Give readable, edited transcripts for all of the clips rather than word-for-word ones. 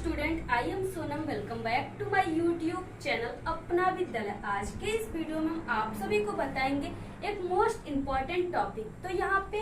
Student, I am Sonam. Welcome back to my YouTube channel Apna Vidyalaya. आज के इस वीडियो में हम आप सभी को बताएंगे एक मोस्ट इम्पोर्टेंट टॉपिक। तो यहाँ पे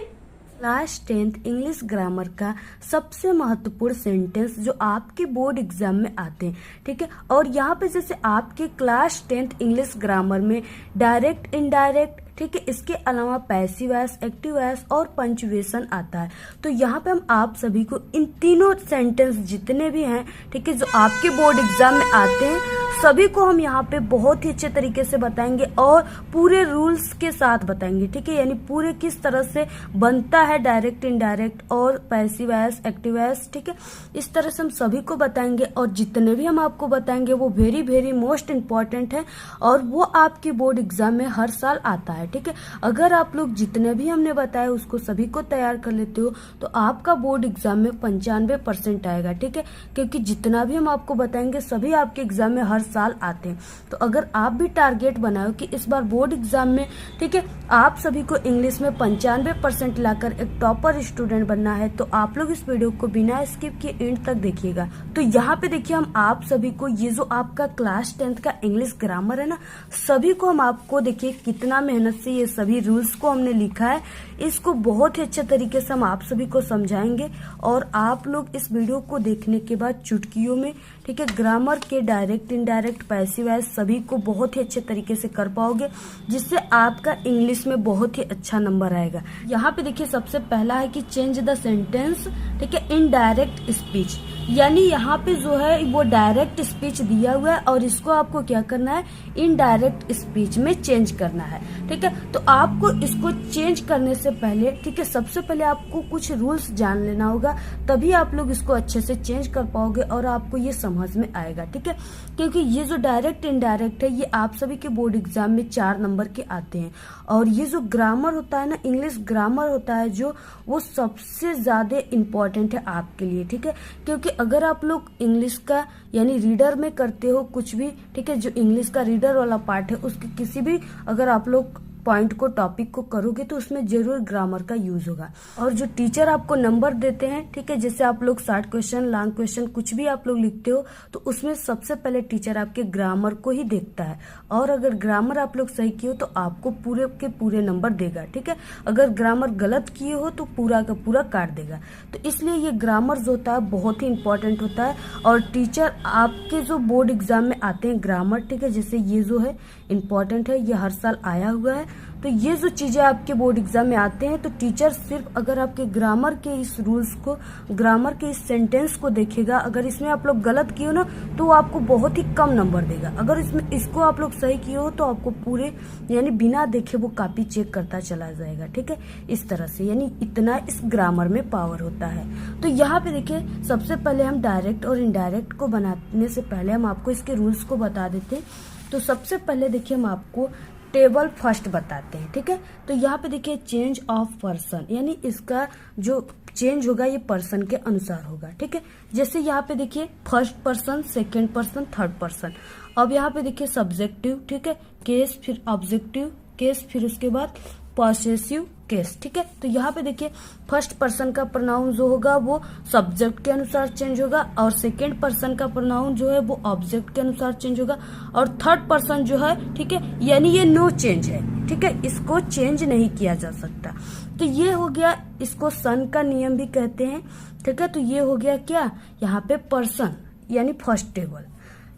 क्लास 10th इंग्लिश ग्रामर का सबसे महत्वपूर्ण सेंटेंस जो आपके बोर्ड एग्जाम में आते हैं, ठीक है। और यहाँ पे जैसे आपके क्लास 10th इंग्लिश ग्रामर में डायरेक्ट, इनडायरेक्ट, ठीक है, इसके अलावा पैसिव वॉइस, एक्टिव वॉइस और पंचुएशन आता है। तो यहाँ पे हम आप सभी को इन तीनों सेंटेंस जितने भी हैं, ठीक है, जो आपके बोर्ड एग्जाम में आते हैं, सभी को हम यहाँ पे बहुत ही अच्छे तरीके से बताएंगे और पूरे रूल्स के साथ बताएंगे, ठीक है। यानी पूरे किस तरह से बनता है डायरेक्ट, इनडायरेक्ट और पैसिव वॉइस, एक्टिव वॉइस, ठीक है। इस तरह से हम सभी को बताएंगे और जितने भी हम आपको बताएंगे वो वेरी वेरी मोस्ट इम्पॉर्टेंट है और वो आपके बोर्ड एग्जाम में हर साल आता है, ठीक है। अगर आप लोग जितने भी हमने बताया उसको सभी को तैयार कर लेते हो तो आपका बोर्ड एग्जाम में 95% आएगा, ठीक है। क्योंकि जितना भी हम आपको बताएंगे सभी आपके एग्जाम में हर साल आते हैं। तो अगर आप भी टारगेट बनाओ कि इस बार बोर्ड एग्जाम में, ठीक है, आप सभी को इंग्लिश में 95% लाकर एक टॉपर स्टूडेंट बनना है तो आप लोग इस वीडियो को बिना स्किप किए एंड तक देखिएगा। तो यहाँ पे देखिए हम आप सभी को ये जो आपका क्लास 10th का इंग्लिश ग्रामर है ना, सभी को हम आपको देखिए कितना मेहनत से ये सभी रूल्स को हमने लिखा है, इसको बहुत ही अच्छे तरीके से हम आप सभी को समझाएंगे और आप लोग इस वीडियो को देखने के बाद चुटकियों में, ठीक है, ग्रामर के डायरेक्ट, इनडायरेक्ट, पैसिव वॉइस सभी को बहुत ही अच्छे तरीके से कर पाओगे, जिससे आपका इंग्लिश में बहुत ही अच्छा नंबर आएगा। यहाँ पे देखिए सबसे पहला है कि चेंज द सेंटेंस, ठीक है, इनडायरेक्ट स्पीच। यानी यहाँ पे जो है वो डायरेक्ट स्पीच दिया हुआ है और इसको आपको क्या करना है, इनडायरेक्ट स्पीच में चेंज करना है, ठीक है। तो आपको इसको चेंज करने से पहले, ठीक है, सबसे पहले आपको कुछ रूल्स जान लेना होगा, तभी आप लोग इसको अच्छे से चेंज कर पाओगे और आपको ये समझ में आएगा, ठीक है। क्योंकि ये जो डायरेक्ट, इनडायरेक्ट है ये आप सभी के बोर्ड एग्जाम में 4 नंबर के आते हैं और ये जो ग्रामर होता है ना, इंग्लिश ग्रामर होता है जो, वो सबसे ज्यादा इम्पोर्टेंट है आपके लिए, ठीक है। क्योंकि अगर आप लोग इंग्लिश का यानी रीडर में करते हो कुछ भी, ठीक है, जो इंग्लिश का रीडर वाला पार्ट है उसके किसी भी अगर आप लोग पॉइंट को, टॉपिक को करोगे तो उसमें जरूर ग्रामर का यूज होगा। और जो टीचर आपको नंबर देते हैं, ठीक है, जैसे आप लोग शॉर्ट क्वेश्चन, लॉन्ग क्वेश्चन कुछ भी आप लोग लिखते हो तो उसमें सबसे पहले टीचर आपके ग्रामर को ही देखता है और अगर ग्रामर आप लोग सही किए हो तो आपको पूरे के पूरे नंबर देगा, ठीक है। अगर ग्रामर गलत किए हो तो पूरा का पूरा काट देगा। तो इसलिए ये ग्रामर जो होता है बहुत ही इंपॉर्टेंट होता है और टीचर आपके जो बोर्ड एग्जाम में आते हैं ग्रामर, ठीक है, जैसे ये जो है इम्पोर्टेंट है, ये हर साल आया हुआ है। तो ये जो चीजें आपके बोर्ड एग्जाम में आते हैं तो टीचर सिर्फ अगर आपके ग्रामर के इस रूल्स को, ग्रामर के इस सेंटेंस को देखेगा, अगर इसमें आप लोग गलत किए हो ना तो वो आपको बहुत ही कम नंबर देगा। अगर इसमें इसको आप लोग सही किए हो तो आपको पूरे यानी बिना देखे वो कॉपी चेक करता चला जाएगा, ठीक है। इस तरह से यानी इतना इस ग्रामर में पावर होता है। तो यहाँ पे देखिए सबसे पहले हम डायरेक्ट और इनडायरेक्ट को बनाने से पहले हम आपको इसके रूल्स को बता देते हैं। तो सबसे पहले देखिए हम आपको टेबल फर्स्ट बताते हैं, ठीक है। तो यहाँ पे देखिए चेंज ऑफ पर्सन, यानी इसका जो चेंज होगा ये पर्सन के अनुसार होगा, ठीक है। जैसे यहाँ पे देखिए first person, second person, third person. अब यहाँ पे देखिए सब्जेक्टिव, ठीक है, केस, फिर ऑब्जेक्टिव केस, फिर उसके बाद पॉसेसिव केस, ठीक है। तो यहाँ पे देखिए फर्स्ट पर्सन का प्रोनाउन जो होगा वो सब्जेक्ट के अनुसार चेंज होगा और सेकंड पर्सन का प्रोनाउन जो है वो ऑब्जेक्ट के अनुसार चेंज होगा और थर्ड पर्सन जो है, ठीक है, यानी ये नो चेंज है, ठीक है, इसको चेंज नहीं किया जा सकता। तो ये हो गया, इसको सन का नियम भी कहते हैं, ठीक है। तो ये हो गया क्या, यहाँ पे पर्सन यानी फर्स्ट टेबल,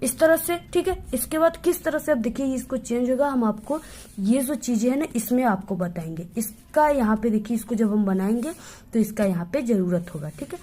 इस तरह से, ठीक है। इसके बाद किस तरह से अब देखिए इसको चेंज होगा, हम आपको ये जो चीजें है ना इसमें आपको बताएंगे। इसका यहाँ पे देखिए इसको जब हम बनाएंगे तो इसका यहाँ पे जरूरत होगा, ठीक है।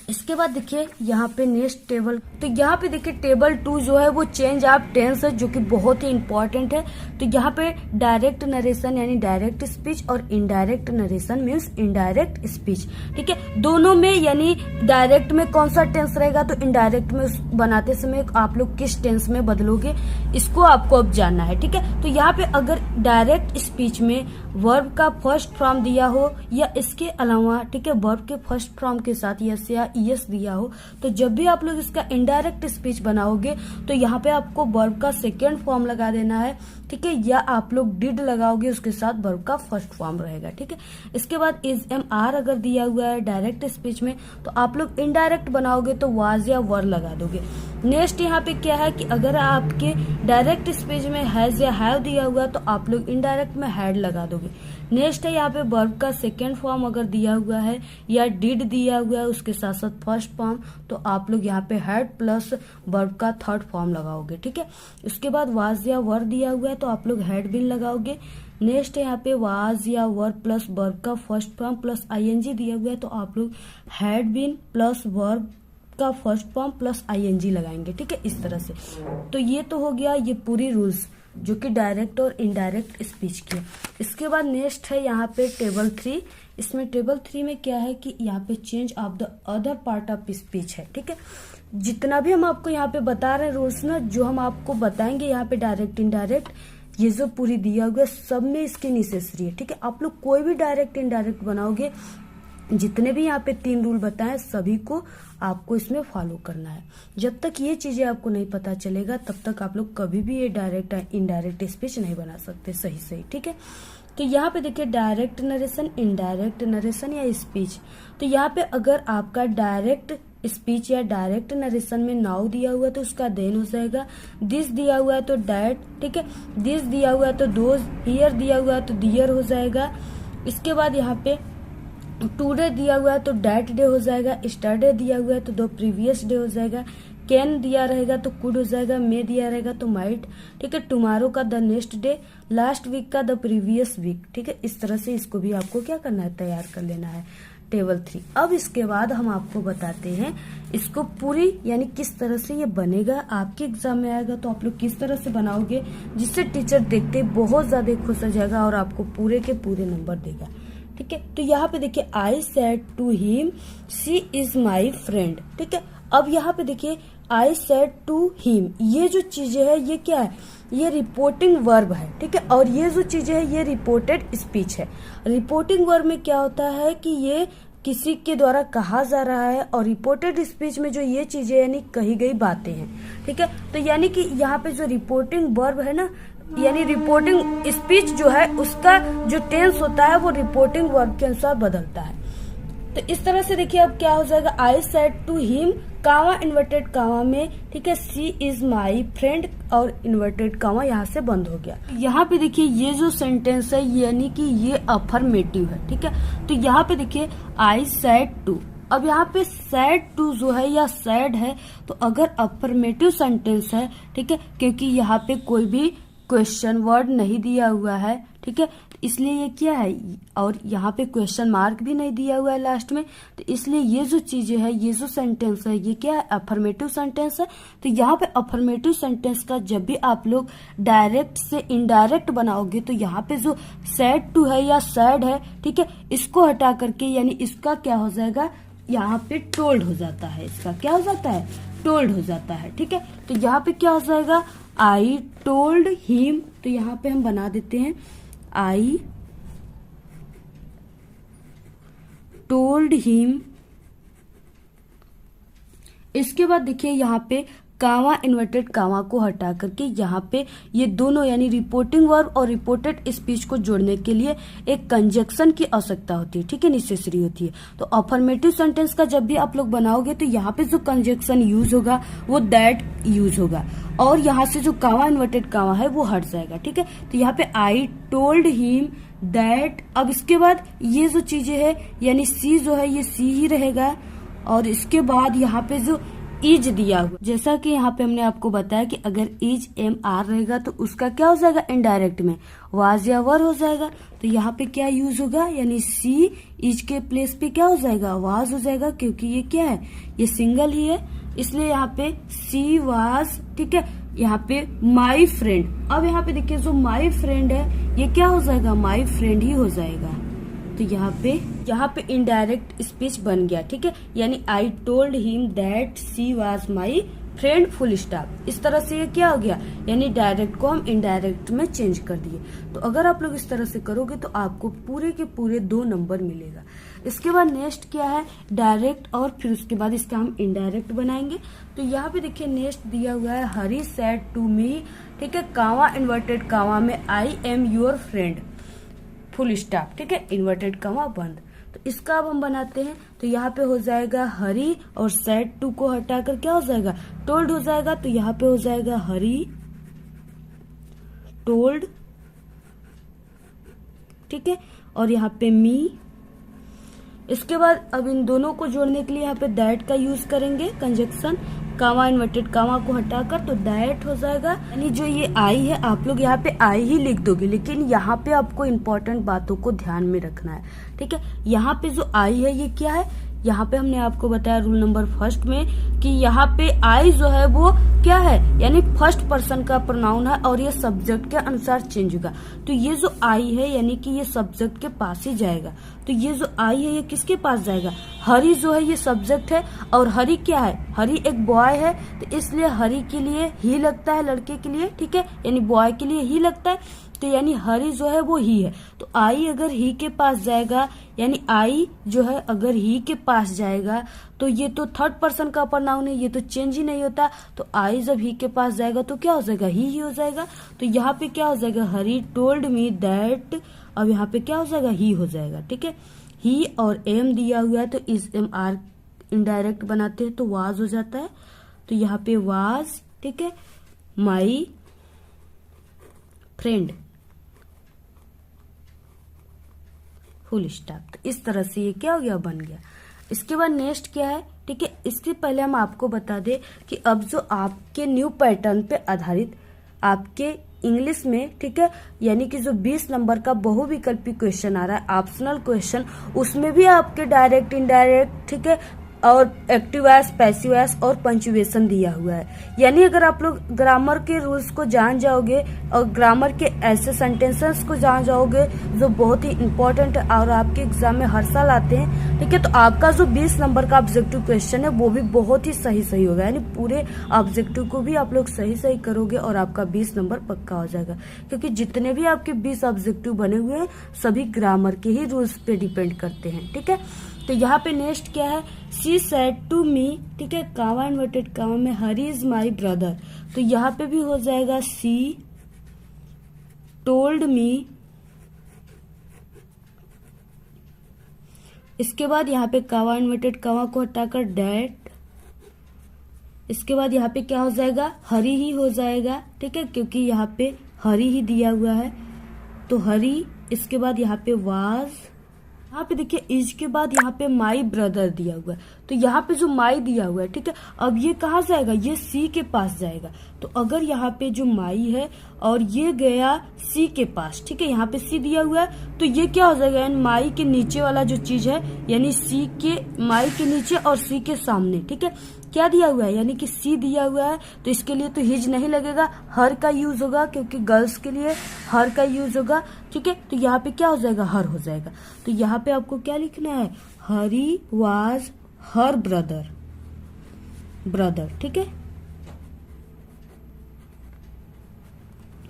इसके बाद देखिए यहाँ पे नेक्स्ट टेबल, तो यहाँ पे देखिए टेबल 2 जो है वो चेंज ऑफ टेंस है जो कि बहुत ही इंपॉर्टेंट है। तो यहाँ पे डायरेक्ट नरेशन यानी डायरेक्ट स्पीच और indirect narration means indirect speech, ठीक है। दोनों में यानी डायरेक्ट में कौन सा टेंस रहेगा तो इनडायरेक्ट में बनाते समय आप लोग किस टेंस में बदलोगे इसको आपको अब जानना है, ठीक है। तो यहाँ पे अगर डायरेक्ट स्पीच में वर्ब का फर्स्ट फॉर्म दिया हो या इसके अलावा, ठीक है, वर्ब के फर्स्ट फॉर्म के साथ यस या ईएस दिया हो, तो जब भी आप लोग इसका इनडायरेक्ट स्पीच बनाओगे तो यहाँ पे आपको वर्ब का सेकेंड फॉर्म लगा देना है, ठीक है, या आप लोग डिड लगाओगे उसके साथ वर्ब का फर्स्ट फॉर्म रहेगा, ठीक है। इसके बाद इज एम आर अगर दिया हुआ है डायरेक्ट स्पीच में तो आप लोग इनडायरेक्ट बनाओगे तो वाज या वर लगा दोगे। नेक्स्ट यहाँ पे क्या है कि अगर आपके डायरेक्ट स्पीच में हैज या हैव दिया हुआ तो आप लोग इनडायरेक्ट में हैड लगा दोगे। नेक्स्ट है यहाँ पे वर्ब का सेकेंड फॉर्म अगर दिया हुआ है या डिड दिया हुआ है उसके साथ साथ फर्स्ट फॉर्म तो आप लोग यहाँ पे हैड प्लस वर्ब का थर्ड फॉर्म लगाओगे, ठीक है। उसके बाद वाज या वर दिया हुआ है तो आप लोग हैड बीन लगाओगे। नेक्स्ट है यहाँ पे वाज या वर प्लस वर्ब का फर्स्ट फॉर्म प्लस आईएनजी दिया हुआ है तो आप लोग हैड बीन प्लस वर्ब का फर्स्ट फॉर्म प्लस आईएनजी लगाएंगे, ठीक है, इस तरह से। तो ये तो हो गया ये पूरी रूल्स जो कि डायरेक्ट और इनडायरेक्ट स्पीच की। इसके बाद नेक्स्ट है यहाँ पे टेबल 3। इसमें टेबल 3 में क्या है कि यहाँ पे change of the other part of speech है, ठीक है। जितना भी हम आपको यहाँ पे बता रहे हैं रूल्स ना, जो हम आपको बताएंगे यहाँ पे डायरेक्ट इनडायरेक्ट, ये जो पूरी दिया हुआ सब में इसकी नेसेसरी है, ठीक है। आप लोग कोई भी डायरेक्ट इनडायरेक्ट बनाओगे, जितने भी यहाँ पे 3 रूल बताएं सभी को आपको इसमें फॉलो करना है। जब तक ये चीजें आपको नहीं पता चलेगा तब तक आप लोग कभी भी ये डायरेक्ट इनडायरेक्ट स्पीच नहीं बना सकते सही, ठीक है। तो यहाँ पे देखिए डायरेक्ट नरेशन, इनडायरेक्ट नरेशन या स्पीच। तो यहाँ पे अगर आपका डायरेक्ट स्पीच या डायरेक्ट नरेशन में नाउ दिया हुआ है तो उसका देन हो जाएगा, दिस दिया हुआ है तो डैट, ठीक है, दिस दिया हुआ है तो दोज, हियर दिया हुआ है तो दियर हो जाएगा। इसके बाद यहाँ पे टुडे दिया हुआ है तो डैट डे हो जाएगा, स्टरडे दिया हुआ है तो द प्रीवियस डे हो जाएगा, कैन दिया रहेगा तो कुड हो जाएगा, मे दिया रहेगा तो माइट, ठीक है, टुमारो का the next day, last week का द प्रीवियस वीक, ठीक है। इस तरह से इसको भी आपको क्या करना है, तैयार कर लेना है टेबल 3। अब इसके बाद हम आपको बताते हैं इसको पूरी यानी किस तरह से ये बनेगा, आपके एग्जाम में आएगा तो आप लोग किस तरह से बनाओगे जिससे टीचर देखते बहुत ज्यादा खुश हो जाएगा और आपको पूरे के पूरे नंबर देगा, ठीक है। तो यहाँ पे देखिए I said to him she is my friend, ठीक है। अब यहाँ पे देखिए आई सेड टू हिम, ये जो चीजें है ये क्या है, ये रिपोर्टिंग वर्ब है, ठीक है। और ये जो चीजें है ये रिपोर्टेड स्पीच है। रिपोर्टिंग वर्ब में क्या होता है कि ये किसी के द्वारा कहा जा रहा है और रिपोर्टेड स्पीच में जो ये चीजें यानी कही गई बातें हैं, ठीक है। तो यानी कि यहाँ पे जो रिपोर्टिंग वर्ब है ना, यानी रिपोर्टिंग स्पीच जो है उसका जो टेंस होता है वो रिपोर्टिंग वर्ब के अनुसार बदलता है। तो इस तरह से देखिए अब क्या हो जाएगा, I said to him comma inverted comma में, ठीक है, सी इज माई फ्रेंड और इन्वर्टेड कामा यहाँ से बंद हो गया। यहाँ पे देखिए ये जो सेंटेंस है यानी कि ये अफर्मेटिव है, ठीक है। तो यहाँ पे देखिए आई सेड टू, अब यहाँ पे सैड टू जो है या सैड है तो अगर अफर्मेटिव सेंटेंस है, ठीक है, क्योंकि यहाँ पे कोई भी क्वेश्चन वर्ड नहीं दिया हुआ है, ठीक है, इसलिए ये क्या है, और यहाँ पे क्वेश्चन मार्क भी नहीं दिया हुआ है लास्ट में, तो इसलिए ये जो चीजें है, ये जो सेंटेंस है ये क्या है, अफर्मेटिव सेंटेंस है। तो यहाँ पे अफर्मेटिव सेंटेंस का जब भी आप लोग डायरेक्ट से इनडायरेक्ट बनाओगे तो यहाँ पे जो सैड टू है या सैड है, ठीक है, इसको हटा करके यानी इसका क्या हो जाएगा, यहाँ पे टोल्ड हो जाता है, इसका क्या हो जाता है, टोल्ड हो जाता है, ठीक है। तो यहाँ पे क्या हो जाएगा, आई टोल्ड हिम, तो यहाँ पे हम बना देते हैं आई टोल्ड हिम। इसके बाद देखिए यहाँ पे कामा इन्वर्टेड कामा को हटा करके यहाँ पे ये दोनों यानी रिपोर्टिंग वर्ब और रिपोर्टेड स्पीच को जोड़ने के लिए एक कंजक्शन की आवश्यकता होती है, ठीक है, नेसेसरी होती है। तो अफर्मेटिव सेंटेंस का जब भी आप लोग बनाओगे तो यहाँ पे जो कंजक्शन यूज होगा वो दैट यूज होगा और यहाँ से जो कामा इन्वर्टेड कामा है वो हट जाएगा, ठीक है। तो यहाँ पे आई टोल्ड हिम दैट, अब इसके बाद ये जो चीजें है यानी सी जो है ये सी ही रहेगा और इसके बाद यहाँ पे जो इज दिया हुआ, जैसा कि यहाँ पे हमने आपको बताया कि अगर इज एम आर रहेगा तो उसका क्या हो जाएगा, इनडायरेक्ट में वाज या वर हो जाएगा। तो यहाँ पे क्या यूज होगा, यानी सी इज के प्लेस पे क्या हो जाएगा, वाज हो जाएगा, क्योंकि ये क्या है, ये सिंगल ही है, इसलिए यहाँ पे सी वाज, ठीक है। यहाँ पे माई फ्रेंड, अब यहाँ पे देखिए जो माई फ्रेंड है ये क्या हो जाएगा, माई फ्रेंड ही हो जाएगा। तो यहाँ पे इनडायरेक्ट स्पीच बन गया, ठीक है, यानी I told him that she was my friend full stop. इस तरह से ये क्या हो गया, यानी डायरेक्ट को हम इनडायरेक्ट में चेंज कर दिए। तो अगर आप लोग इस तरह से करोगे तो आपको पूरे के पूरे 2 नंबर मिलेगा। इसके बाद नेक्स्ट क्या है, डायरेक्ट, और फिर उसके बाद इसका हम इनडायरेक्ट बनाएंगे। तो यहाँ पे देखिए नेक्स्ट दिया हुआ है हरी सेड टू मी, ठीक है, कामा इन्वर्टेड कामा में I am your friend full stop, ठीक है, इन्वर्टेड कामा बंद। तो इसका अब हम बनाते हैं। तो यहाँ पे हो जाएगा हरी और सेड टू को हटाकर क्या हो जाएगा, टोल्ड हो जाएगा। तो यहाँ पे हो जाएगा हरी टोल्ड, ठीक है, और यहाँ पे मी। इसके बाद अब इन दोनों को जोड़ने के लिए यहाँ पे दैट का यूज करेंगे, कंजक्शन, कामा इन्वर्टेड कामा को हटाकर, तो दैट हो जाएगा। यानी जो ये आई है, आप लोग यहाँ पे आई ही लिख दोगे, लेकिन यहाँ पे आपको इम्पोर्टेंट बातों को ध्यान में रखना है, ठीक है। यहाँ पे जो आई है ये क्या है, यहाँ पे हमने आपको बताया रूल नंबर फर्स्ट में कि यहाँ पे आई जो है वो क्या है, यानी फर्स्ट पर्सन का प्रोनाउन है और ये सब्जेक्ट के अनुसार चेंज होगा। तो ये जो आई है यानी कि ये सब्जेक्ट के पास ही जाएगा। तो ये जो आई है ये किसके पास जाएगा, हरी जो है ये सब्जेक्ट है, और हरी क्या है, हरी एक बॉय है, तो इसलिए हरी के लिए ही लगता है, लड़के के लिए, ठीक है, यानी बॉय के लिए ही लगता है। तो यानी हरी जो है वो ही है। तो आई अगर ही के पास जाएगा, यानी आई जो है अगर ही के पास जाएगा, तो ये तो थर्ड पर्सन का प्रोनाउन है, ये तो चेंज ही नहीं होता। तो आई जब ही के पास जाएगा तो क्या हो जाएगा, ही हो जाएगा। तो यहाँ पे क्या हो जाएगा, हरी टोल्ड मी दैट, अब यहाँ पे क्या हो जाएगा, ही हो जाएगा, ठीक है। ही और एम दिया हुआ है तो इस एम आर इनडायरेक्ट बनाते हैं तो वाज हो जाता है। तो यहाँ पे वाज, ठीक है, माई फ्रेंड फुल स्टॉप। तो इस तरह से ये क्या हो गया, बन गया। इसके बाद नेक्स्ट क्या है, ठीक है, इसके पहले हम आपको बता दें कि अब जो आपके न्यू पैटर्न पे आधारित आपके इंग्लिश में, ठीक है, यानी कि जो 20 नंबर का बहुविकल्पी क्वेश्चन आ रहा है, ऑप्शनल क्वेश्चन, उसमें भी आपके डायरेक्ट इनडायरेक्ट, ठीक है, और एक्टिव वॉइस, पैसिव वॉइस और पंक्चुएशन दिया हुआ है। यानी अगर आप लोग ग्रामर के रूल्स को जान जाओगे और ग्रामर के ऐसे सेंटेंसेस को जान जाओगे जो बहुत ही इंपॉर्टेंट है और आपके एग्जाम में हर साल आते हैं, ठीक है, तो आपका जो 20 नंबर का ऑब्जेक्टिव क्वेश्चन है वो भी बहुत ही सही होगा। यानी पूरे ऑब्जेक्टिव को भी आप लोग सही करोगे और आपका 20 नंबर पक्का हो जाएगा, क्योंकि जितने भी आपके 20 ऑब्जेक्टिव बने हुए हैं सभी ग्रामर के ही रूल्स पे डिपेंड करते हैं, ठीक है। तो यहाँ पे नेक्स्ट क्या है, शी सेड टू मी, ठीक है, कामा इन्वर्टेड कामा में हरी इज माई ब्रदर। तो यहाँ पे भी हो जाएगा शी टोल्ड मी। इसके बाद यहाँ पे कामा इन्वर्टेड कामा को हटाकर डैट। इसके बाद यहाँ पे क्या हो जाएगा, हरी ही हो जाएगा, ठीक है, क्योंकि यहाँ पे हरी ही दिया हुआ है तो हरी। इसके बाद यहाँ पे वाज, यहाँ पे देखिए इज के बाद यहाँ पे माई ब्रदर दिया हुआ है, तो यहाँ पे जो माई दिया हुआ है, ठीक है, अब ये कहाँ जाएगा, ये सी के पास जाएगा। तो अगर यहाँ पे जो माई है और ये गया सी के पास, ठीक है, यहाँ पे सी दिया हुआ है, तो ये क्या हो जाएगा, यानी माई के नीचे वाला जो चीज है, यानी सी के, माई के नीचे और सी के सामने, ठीक है, क्या दिया हुआ है, यानी कि सी दिया हुआ है, तो इसके लिए तो हिज नहीं लगेगा, हर का यूज होगा, क्योंकि गर्ल्स के लिए हर का यूज होगा, ठीक है। तो यहाँ पे क्या हो जाएगा, हर हो जाएगा। तो यहाँ पे आपको क्या लिखना है, हरी वाज हर ब्रदर, ठीक है,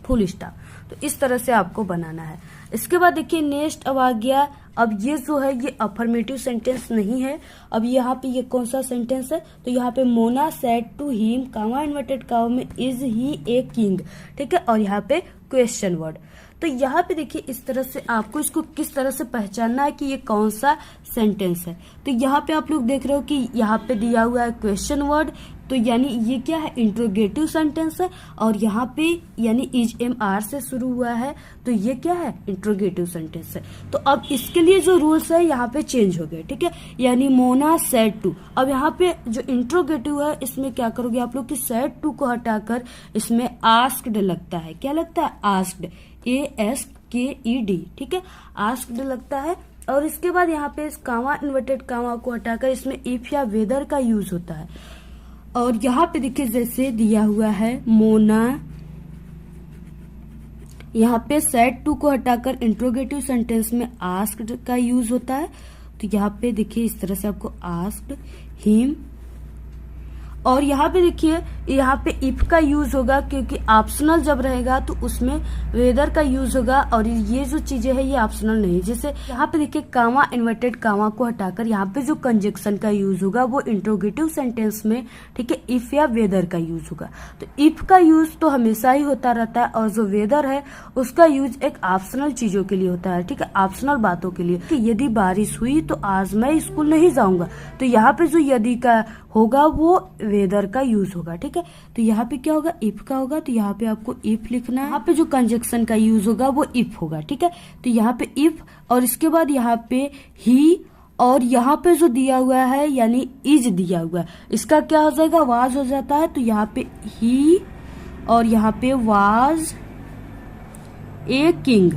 फुल स्टॉप। तो इस तरह से आपको बनाना है। इसके बाद देखिए नेक्स्ट अब आ गया, अब ये जो है ये अफर्मेटिव सेंटेंस नहीं है। अब यहाँ पे ये कौन सा सेंटेंस है, तो यहाँ पे Mona said to him, comma inverted comma में इज ही ए किंग, ठीक है, और यहाँ पे क्वेश्चन वर्ड। तो यहाँ पे देखिए इस तरह से आपको इसको किस तरह से पहचानना है कि ये कौन सा सेंटेंस है। तो यहाँ पे आप लोग देख रहे हो कि यहाँ पे दिया हुआ है क्वेश्चन वर्ड, तो यानी ये क्या है, इंट्रोगेटिव सेंटेंस है, और यहाँ पे यानी इज एम आर से शुरू हुआ है, तो ये क्या है, इंट्रोगेटिव सेंटेंस है। तो अब इसके लिए जो रूल्स है यहाँ पे चेंज हो गए, ठीक है, यानी मोना सेड टू। अब यहाँ पे जो इंट्रोगेटिव है इसमें क्या करोगे आप लोग कि सेड टू को हटाकर इसमें आस्क्ड लगता है, क्या लगता है, आस्क्ड, ASKED, ठीक है, आस्क्ड लगता है। और इसके बाद यहाँ पे इस कामा इन्वर्टेड कामा को हटाकर इसमें इफ या वेदर का यूज होता है। और यहाँ पे देखिए जैसे दिया हुआ है मोना, यहाँ पे सेड टू को हटाकर इंट्रोगेटिव सेंटेंस में आस्क्ड का यूज होता है। तो यहाँ पे देखिए इस तरह से आपको आस्क्ड हिम, और यहाँ पे देखिए यहाँ पे इफ का यूज होगा, क्योंकि ऑप्शनल जब रहेगा तो उसमें वेदर का यूज होगा, और ये जो चीजें है ये ऑप्शनल नहीं। जैसे यहाँ पे देखिए कामा, इन्वर्टेड कामा को हटाकर यहाँ पे जो कंजक्शन का यूज होगा वो इंट्रोगेटिव सेंटेंस में, ठीक है, इफ या वेदर का यूज होगा। तो इफ का यूज तो हमेशा ही होता रहता है, और जो वेदर है उसका यूज एक ऑप्शनल चीजों के लिए होता है, ठीक है, ऑप्शनल बातों के लिए। कि यदि बारिश हुई तो आज मैं स्कूल नहीं जाऊंगा, तो यहाँ पे जो यदि का होगा वो वेदर का यूज होगा, ठीक है। तो यहाँ पे क्या होगा, इफ का होगा, तो यहाँ पे आपको इफ लिखना है। यहाँ पे जो कंजक्शन का यूज होगा वो इफ होगा, ठीक है। तो यहाँ पे इफ, और इसके बाद यहाँ पे ही, और यहाँ पे जो दिया हुआ है यानी इज दिया हुआ है, इसका क्या हो जाएगा, वाज हो जाता है। तो यहाँ पे ही, और यहाँ पे वाज ए किंग,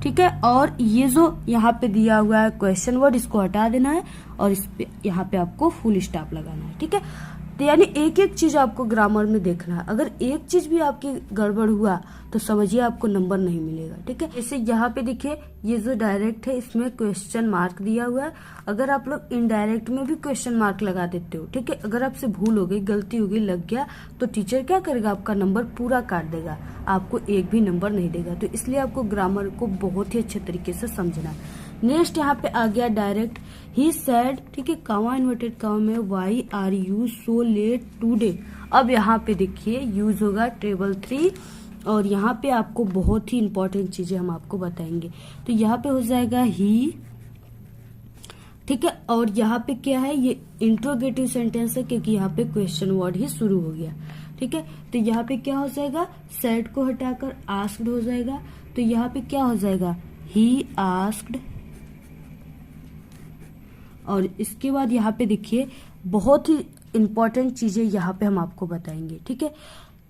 ठीक है। और ये जो यहाँ पे दिया हुआ है क्वेश्चन वर्ड, इसको हटा देना है, और इस पे यहाँ पे आपको फुल स्टॉप लगाना है, ठीक है। तो यानी एक एक चीज आपको ग्रामर में देखना है। अगर एक चीज भी आपकी गड़बड़ हुआ तो समझिए आपको नंबर नहीं मिलेगा, ठीक है। जैसे यहाँ पे देखिए ये जो डायरेक्ट है इसमें क्वेश्चन मार्क दिया हुआ है। अगर आप लोग इनडायरेक्ट में भी क्वेश्चन मार्क लगा देते हो, ठीक है, अगर आपसे भूल हो गई, गलती हो गई, लग गया, तो टीचर क्या करेगा, आपका नंबर पूरा काट देगा, आपको एक भी नंबर नहीं देगा। तो इसलिए आपको ग्रामर को बहुत ही अच्छे तरीके से समझना है। नेक्स्ट यहाँ पे आ गया डायरेक्ट, ही सेड, ठीक है, कामा इन्वर्टेड कामा में why are you so late today. अब यहाँ पे देखिए यूज होगा टेबल 3, और यहाँ पे आपको बहुत ही इंपॉर्टेंट चीजें हम आपको बताएंगे। तो यहाँ पे हो जाएगा ही, ठीक है, और यहाँ पे क्या है, ये इंट्रोगेटिव सेंटेंस है, क्योंकि यहाँ पे क्वेश्चन वर्ड ही शुरू हो गया, ठीक है। तो यहाँ पे क्या हो जाएगा, सेड को हटाकर आस्क्ड हो जाएगा। तो यहाँ पे क्या हो जाएगा, ही आस्क्ड, और इसके बाद यहाँ पे देखिए बहुत ही इंपॉर्टेंट चीजें यहाँ पे हम आपको बताएंगे, ठीक है।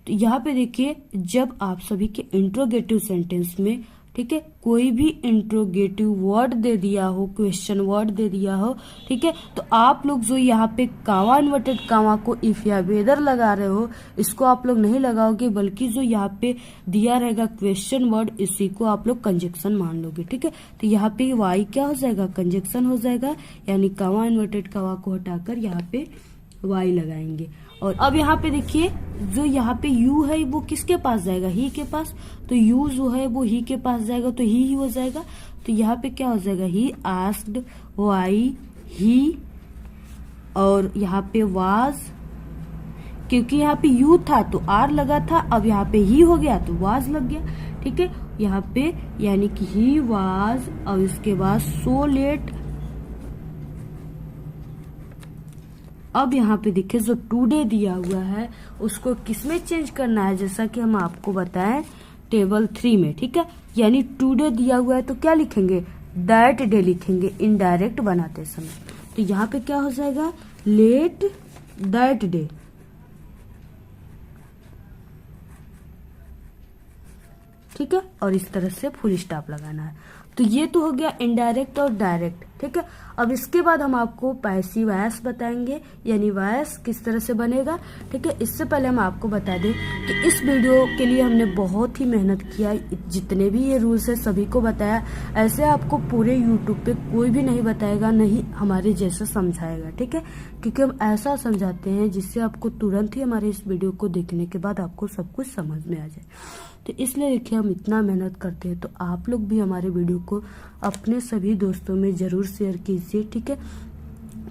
तो यहाँ पे देखिए जब आप सभी के इंट्रोगेटिव सेंटेंस में, ठीक है, कोई भी इंट्रोगेटिव वर्ड दे दिया हो, क्वेश्चन वर्ड दे दिया हो, ठीक है, तो आप लोग जो यहाँ पे कामा इन्वर्टेड कामा को इफ या वेदर लगा रहे हो, इसको आप लोग नहीं लगाओगे, बल्कि जो यहाँ पे दिया रहेगा क्वेश्चन वर्ड, इसी को आप लोग कंजक्शन मान लोगे, ठीक है। तो यहाँ पे वाई क्या हो जाएगा, कंजक्शन हो जाएगा, यानी कामा इन्वर्टेड कामा को हटाकर यहाँ पे वाई लगाएंगे। और अब यहाँ पे देखिए जो यहाँ पे यू है वो किसके पास जाएगा, ही के पास। तो यू जो है वो ही के पास जाएगा, तो ही हो जाएगा। तो यहाँ पे क्या हो जाएगा, ही आस्क्ड वाई ही, और यहाँ पे वाज, क्योंकि यहाँ पे यू था तो आर लगा था, अब यहाँ पे ही हो गया तो वाज लग गया, ठीक है। यहाँ पे यानी कि ही वाज, और इसके बाद सो लेट। अब यहाँ पे देखिए जो टुडे दिया हुआ है उसको किसमें चेंज करना है, जैसा कि हम आपको बताएं टेबल 3 में, ठीक है। यानी टुडे दिया हुआ है तो क्या लिखेंगे, दैट डे लिखेंगे इनडायरेक्ट बनाते समय। तो यहाँ पे क्या हो जाएगा, लेट दैट डे, ठीक है, और इस तरह से फुल स्टॉप लगाना है। तो ये तो हो गया इनडायरेक्ट और डायरेक्ट, ठीक है। अब इसके बाद हम आपको पैसिव वॉइस बताएंगे, यानी वॉइस किस तरह से बनेगा, ठीक है। इससे पहले हम आपको बता दें कि इस वीडियो के लिए हमने बहुत ही मेहनत किया, जितने भी ये रूल्स है सभी को बताया। ऐसे आपको पूरे यूट्यूब पे कोई भी नहीं बताएगा, नहीं हमारे जैसा समझाएगा, ठीक है, क्योंकि हम ऐसा समझाते हैं जिससे आपको तुरंत ही हमारे इस वीडियो को देखने के बाद आपको सब कुछ समझ में आ जाए। तो इसलिए देखिए हम इतना मेहनत करते हैं, तो आप लोग भी हमारे वीडियो को अपने सभी दोस्तों में जरूर शेयर कीजिए, ठीक है।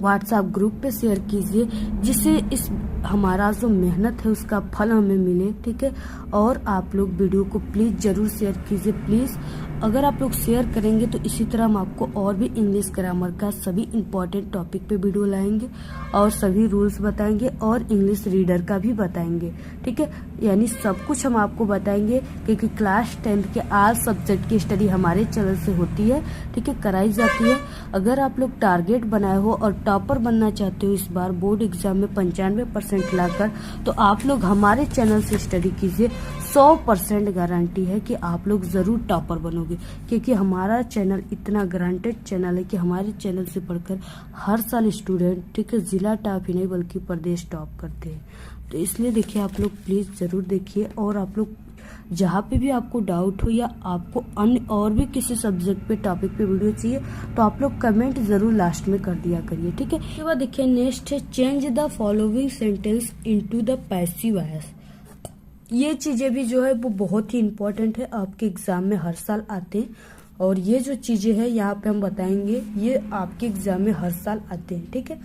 व्हाट्सएप ग्रुप पे शेयर कीजिए, जिससे इस हमारा जो मेहनत है उसका फल हमें मिले, ठीक है। और आप लोग वीडियो को प्लीज जरूर शेयर कीजिए, प्लीज। अगर आप लोग शेयर करेंगे तो इसी तरह हम आपको और भी इंग्लिश ग्रामर का सभी इंपॉर्टेंट टॉपिक पे वीडियो लाएंगे, और सभी रूल्स बताएंगे, और इंग्लिश रीडर का भी बताएंगे, ठीक है। यानी सब कुछ हम आपको बताएंगे, क्योंकि क्लास 10 के आल सब्जेक्ट की स्टडी हमारे चैनल से होती है, ठीक है, कराई जाती है। अगर आप लोग टारगेट बनाए हो और टॉपर बनना चाहते हो इस बार बोर्ड एग्जाम में 95% लाकर, तो आप लोग हमारे चैनल से स्टडी कीजिए। 100% गारंटी है कि आप लोग जरूर टॉपर बनोगे, क्योंकि हमारा चैनल इतना गारंटेड चैनल है कि हमारे चैनल से पढ़कर हर साल स्टूडेंट, ठीक है, जिला टॉप ही नहीं बल्कि प्रदेश टॉप करते हैं। तो इसलिए देखिए आप लोग प्लीज जरूर देखिए, और आप लोग जहाँ पे भी आपको डाउट हो या आपको अन्य और भी किसी सब्जेक्ट पे टॉपिक पे वीडियो चाहिए तो आप लोग कमेंट जरूर लास्ट में कर दिया करिए, ठीक है। उसके बाद देखिए नेक्स्ट है change the following sentence into the passive voice. ये चीजें भी जो है वो बहुत ही इम्पोर्टेंट है, आपके एग्जाम में हर साल आते हैं और ये जो चीजें हैं यहाँ पे हम बताएंगे ये आपके एग्जाम में हर साल आते हैं, ठीक है।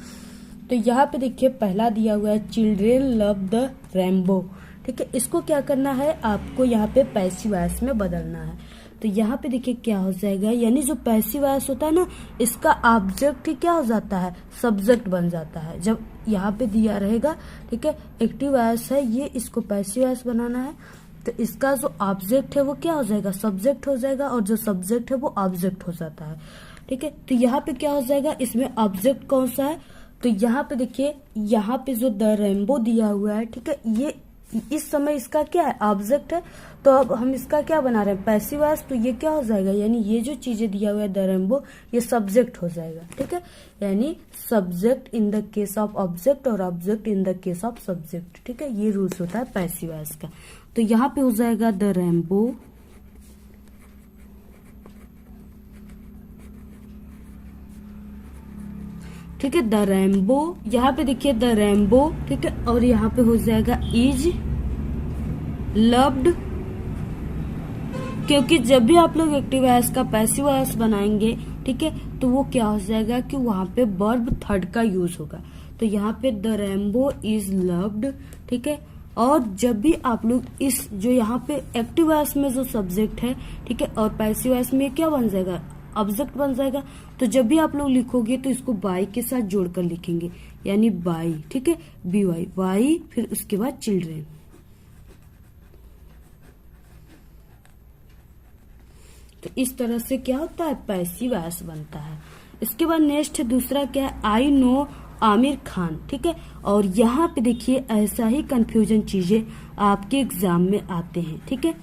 तो यहाँ पे देखिए पहला दिया हुआ है चिल्ड्रेन लव द रेनबो, ठीक है। इसको क्या करना है, आपको यहाँ पे पैसिव वॉइस में बदलना है। तो यहाँ पे देखिए क्या हो जाएगा, यानी जो पैसिव वॉइस होता है ना, इसका ऑब्जेक्ट ही क्या हो जाता है, सब्जेक्ट बन जाता है। जब यहाँ पे दिया रहेगा, ठीक है, एक्टिव वॉइस है ये, इसको पैसिव वॉइस बनाना है तो इसका जो ऑब्जेक्ट है वो क्या हो जाएगा, सब्जेक्ट हो जाएगा, और जो सब्जेक्ट है वो ऑब्जेक्ट हो जाता है, ठीक है। तो यहाँ पे क्या हो जाएगा, इसमें ऑब्जेक्ट कौन सा है, तो यहाँ पे देखिए यहाँ पे जो द रेनबो दिया हुआ है, ठीक है, ये इस समय इसका क्या है, ऑब्जेक्ट है। तो अब हम इसका क्या बना रहे हैं, पैसिव वॉइस, तो ये क्या हो जाएगा, यानी ये जो चीजें दिया हुआ है द रेनबो, ये सब्जेक्ट हो जाएगा, ठीक है। यानी subject in the case of object और object in the case of subject, ठीक है। ये रूल्स होता है पैसिव वॉइस का। तो यहाँ पे हो जाएगा द रेनबो ठीक है, द रेनबो, यहाँ पे देखिए द रेनबो, ठीक है, और यहाँ पे हो जाएगा इज लव्ड, क्योंकि जब भी आप लोग एक्टिव वॉइस का पैसिव वॉइस बनाएंगे, ठीक है, तो वो क्या हो जाएगा कि वहां पे वर्ब थर्ड का यूज होगा। तो यहाँ पे द रेनबो इज लव्ड, ठीक है। और जब भी आप लोग इस जो यहाँ पे एक्टिव वॉइस में जो सब्जेक्ट है, ठीक है, और पैसिव वॉइस में क्या बन जाएगा, ऑब्जेक्ट बन जाएगा। तो जब भी आप लोग लिखोगे तो इसको बाई के साथ जोड़कर लिखेंगे, यानी बाई, ठीक है, बी वाई, वाई, फिर उसके बाद चिल्ड्रेन। तो इस तरह से क्या होता है, पैसिव वॉइस बनता है। इसके बाद नेक्स्ट है दूसरा क्या है, आई नो आमिर खान, ठीक है। और यहाँ पे देखिए ऐसा ही कंफ्यूजन चीजें आपके एग्जाम में आते हैं, ठीक है।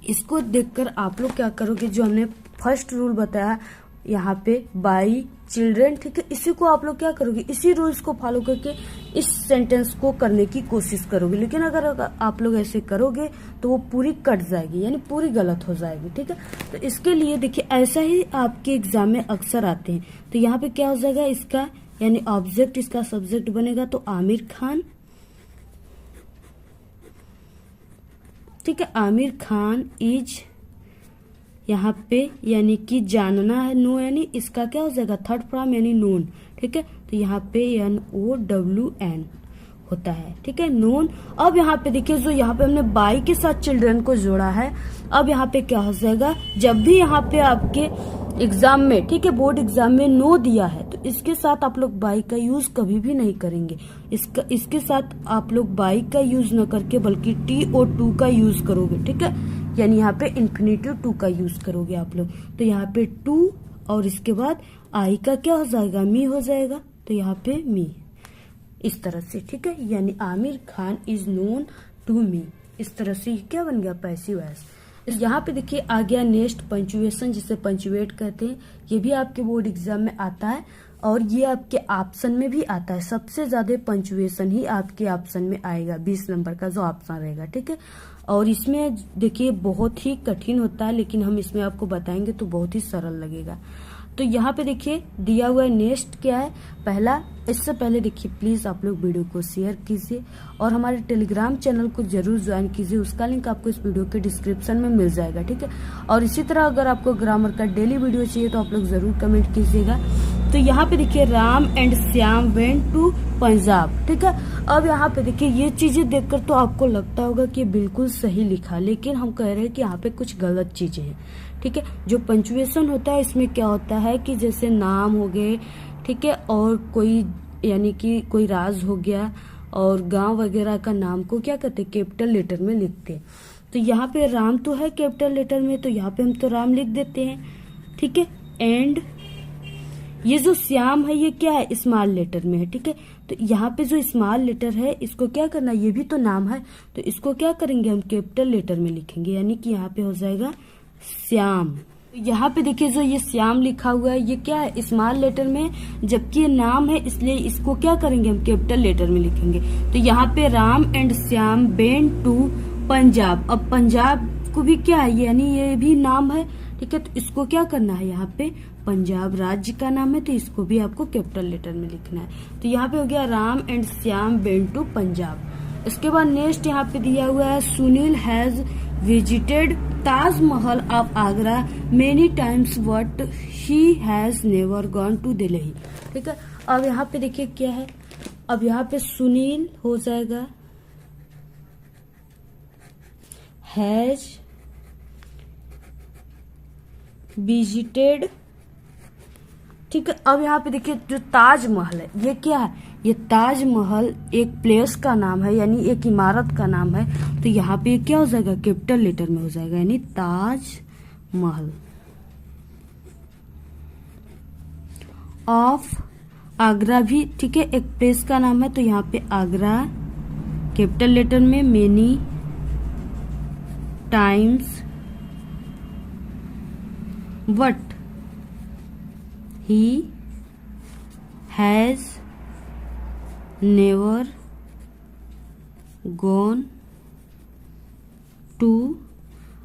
इसको देखकर आप लोग क्या करोगे, जो हमने फर्स्ट रूल बताया यहाँ पे बाई चिल्ड्रेन, ठीक है, इसी को आप लोग क्या करोगे, इसी रूल्स को फॉलो करके इस सेंटेंस को करने की कोशिश करोगे। लेकिन अगर आप लोग ऐसे करोगे तो वो पूरी कट जाएगी, यानी पूरी गलत हो जाएगी, ठीक है। तो इसके लिए देखिए ऐसा ही आपके एग्जाम में अक्सर आते हैं। तो यहाँ पे क्या हो जाएगा, इसका यानी ऑब्जेक्ट इसका सब्जेक्ट बनेगा, तो आमिर खान, ठीक है, आमिर खान इज यहाँ पे यानी कि जानना है, नो, यानी इसका क्या हो जाएगा, थर्ड फॉर्म यानी नोन, ठीक है। तो यहाँ पे NOWN होता है, ठीक है, नोन। अब यहाँ पे देखिए जो यहाँ पे हमने बाई के साथ चिल्ड्रन को जोड़ा है, अब यहाँ पे क्या हो जाएगा, जब भी यहाँ पे आपके एग्जाम में, ठीक है, बोर्ड एग्जाम में नो दिया है तो इसके साथ आप लोग बाई का यूज कभी भी नहीं करेंगे। इसके साथ आप लोग बाई का यूज न करके बल्कि TO2 का यूज करोगे, ठीक है, यानी यहाँ पे इन्फिनेटिव 2 का यूज करोगे आप लोग। तो यहाँ पे 2 और इसके बाद आई का क्या हो जाएगा, मी हो जाएगा, तो यहाँ पे मी, इस तरह से, ठीक है, यानी Aamir Khan is known to me, इस तरह से क्या बन गया, पैसिव वॉइस। यहाँ पे देखिए आ गया नेक्स्ट पंचुएशन, जिसे पंचुएट कहते हैं। ये भी आपके बोर्ड एग्जाम में आता है और ये आपके ऑप्शन में भी आता है। सबसे ज्यादा पंचुएशन ही आपके ऑप्शन में आएगा, 20 नंबर का जो ऑप्शन रहेगा, ठीक है। और इसमें देखिए बहुत ही कठिन होता है, लेकिन हम इसमें आपको बताएंगे तो बहुत ही सरल लगेगा। तो यहाँ पे देखिए दिया हुआ है नेक्स्ट क्या है, पहला। इससे पहले देखिए प्लीज आप लोग वीडियो को शेयर कीजिए और हमारे टेलीग्राम चैनल को जरूर ज्वाइन कीजिए, उसका लिंक आपको इस वीडियो के डिस्क्रिप्शन में मिल जाएगा, ठीक है। और इसी तरह अगर आपको ग्रामर का डेली वीडियो चाहिए तो आप लोग जरूर कमेंट कीजिएगा। तो यहाँ पे देखिए Ram and Shyam went to Punjab, ठीक है। अब यहाँ पे देखिए ये चीजें देखकर तो आपको लगता होगा कि बिल्कुल सही लिखा, लेकिन हम कह रहे हैं कि यहाँ पे कुछ गलत चीजें हैं, ठीक है। जो पंचुएशन होता है इसमें क्या होता है कि जैसे नाम हो गए, ठीक है, और कोई यानी कि कोई राज हो गया और गांव वगैरह का नाम को क्या कहते हैं, कैपिटल लेटर में लिखते हैं। तो यहाँ पे राम तो है कैपिटल लेटर में, तो यहाँ पे हम तो राम लिख देते हैं, ठीक है। एंड ये जो श्याम है ये क्या है, स्मॉल लेटर में है, ठीक है। तो यहाँ पे जो स्मॉल लेटर है इसको क्या करना, ये भी तो नाम है, तो इसको क्या करेंगे हम कैपिटल लेटर में लिखेंगे, यानी कि यहाँ पे हो जाएगा श्याम। यहाँ पे देखिए जो ये श्याम लिखा हुआ है ये क्या है, स्मॉल लेटर में, जबकि ये नाम है इसलिए इसको क्या करेंगे हम कैपिटल लेटर में लिखेंगे। तो यहाँ पे Ram and Shyam went to Punjab. अब पंजाब को भी क्या है, यानी ये भी नाम है, ठीक है। तो इसको क्या करना है, यहाँ पे पंजाब राज्य का नाम है, तो इसको भी आपको कैपिटल लेटर में लिखना है। तो यहाँ पे हो गया Ram and Shyam went to Punjab. इसके बाद नेक्स्ट यहाँ पे दिया हुआ है Sunil has visited Taj Mahal of Agra many times but he has never gone to Delhi, ठीक है। अब यहाँ पे देखिए क्या है, अब यहाँ पे सुनील हो जाएगा हैज विजिटेड, ठीक है। अब यहाँ पे देखिए जो ताजमहल है ये क्या है, ये ताजमहल एक प्लेस का नाम है, यानी एक इमारत का नाम है। तो यहाँ पे क्या हो जाएगा, कैपिटल लेटर में हो जाएगा, यानी ताजमहल। ऑफ आगरा भी, ठीक है, एक प्लेस का नाम है, तो यहाँ पे आगरा कैपिटल लेटर में, many times but he has never gone to।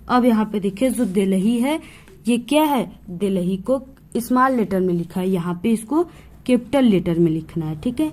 अब यहाँ पे देखिए जो दिल्ली है ये क्या है, दिल्ली को स्मॉल लेटर में लिखा है, यहाँ पे इसको कैपिटल लेटर में लिखना है, ठीक है।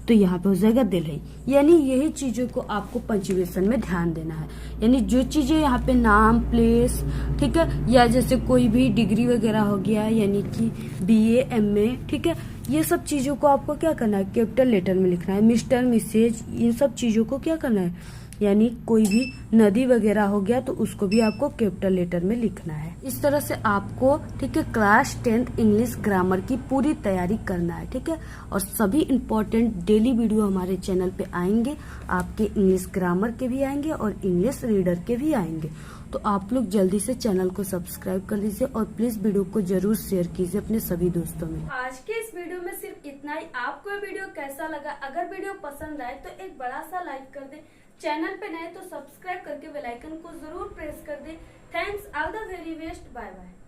तो यहाँ पे हो जाएगा दिल्ली। यानी यही चीजों को आपको पंचुएशन में ध्यान देना है, यानी जो चीजें यहाँ पे नाम, प्लेस, ठीक है, या जैसे कोई भी डिग्री वगैरह हो गया, यानी कि BA MA, ठीक है, ये सब चीजों को आपको क्या करना है, कैपिटल लेटर में लिखना है। मिस्टर, मिसेज, इन सब चीजों को क्या करना है, यानी कोई भी नदी वगैरह हो गया तो उसको भी आपको कैपिटल लेटर में लिखना है। इस तरह से आपको, ठीक है, क्लास 10th इंग्लिश ग्रामर की पूरी तैयारी करना है, ठीक है। और सभी इम्पोर्टेंट डेली वीडियो हमारे चैनल पे आएंगे, आपके इंग्लिश ग्रामर के भी आएंगे और इंग्लिश रीडर के भी आएंगे। तो आप लोग जल्दी से चैनल को सब्सक्राइब कर लीजिए और प्लीज वीडियो को जरूर शेयर कीजिए अपने सभी दोस्तों में। आज के इस वीडियो में सिर्फ इतना ही। आपको ये वीडियो कैसा लगा, अगर वीडियो पसंद आए तो एक बड़ा सा लाइक कर दे, चैनल पे नए तो सब्सक्राइब करके बेल आइकन को जरूर प्रेस कर दे। Thanks, all the very best, bye bye.